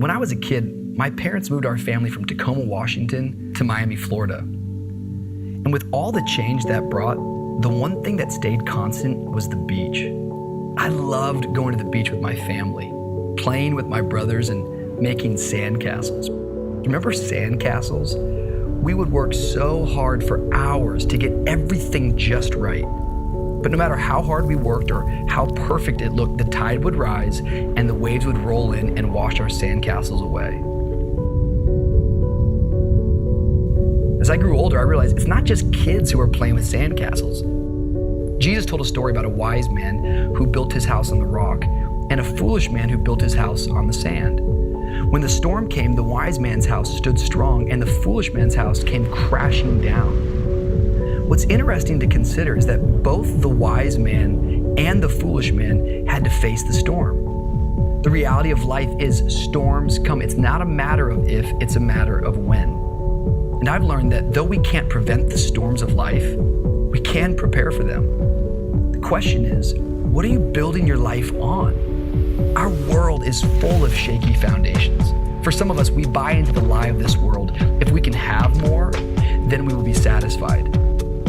When I was a kid, my parents moved our family from Tacoma, Washington to Miami, Florida. And with all the change that brought, the one thing that stayed constant was the beach. I loved going to the beach with my family, playing with my brothers and making sandcastles. Remember sandcastles? We would work so hard for hours to get everything just right. But no matter how hard we worked or how perfect it looked, the tide would rise and the waves would roll in and wash our sandcastles away. As I grew older, I realized it's not just kids who are playing with sandcastles. Jesus told a story about a wise man who built his house on the rock and a foolish man who built his house on the sand. When the storm came, the wise man's house stood strong and the foolish man's house came crashing down. What's interesting to consider is that both the wise man and the foolish man had to face the storm. The reality of life is storms come. It's not a matter of if, it's a matter of when. And I've learned that though we can't prevent the storms of life, we can prepare for them. The question is, what are you building your life on? Our world is full of shaky foundations. For some of us, we buy into the lie of this world. If we can have more, then we will be satisfied.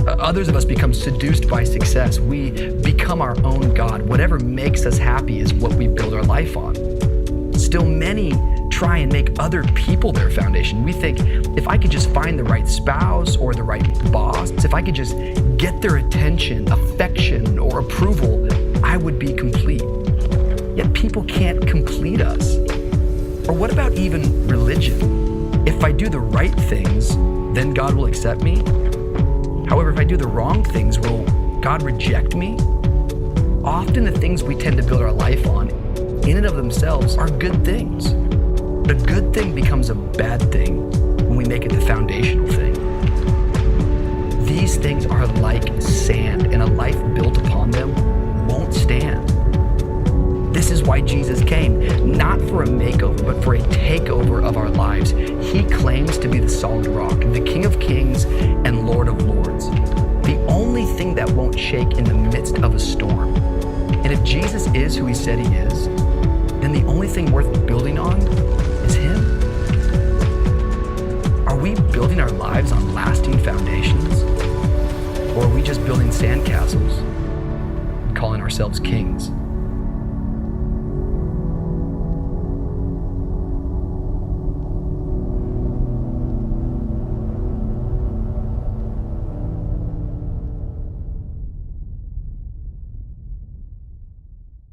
Others of us become seduced by success. We become our own God. Whatever makes us happy is what we build our life on. Still, many try and make other people their foundation. We think, if I could just find the right spouse or the right boss, if I could just get their attention, affection, or approval, I would be complete. Yet people can't complete us. Or what about even religion? If I do the right things, then God will accept me. However, if I do the wrong things, will God reject me? Often the things we tend to build our life on, in and of themselves, are good things. But a good thing becomes a bad thing when we make it the foundational thing. These things are like sand, and a life built upon them won't stand. This is why Jesus came, not for a makeover, but for a takeover of our lives. He claims to be the solid rock, the King of Kings and Lord of Lords, the only thing that won't shake in the midst of a storm. And if Jesus is who he said he is, then the only thing worth building on is him. Are we building our lives on lasting foundations? Or are we just building sandcastles, calling ourselves kings?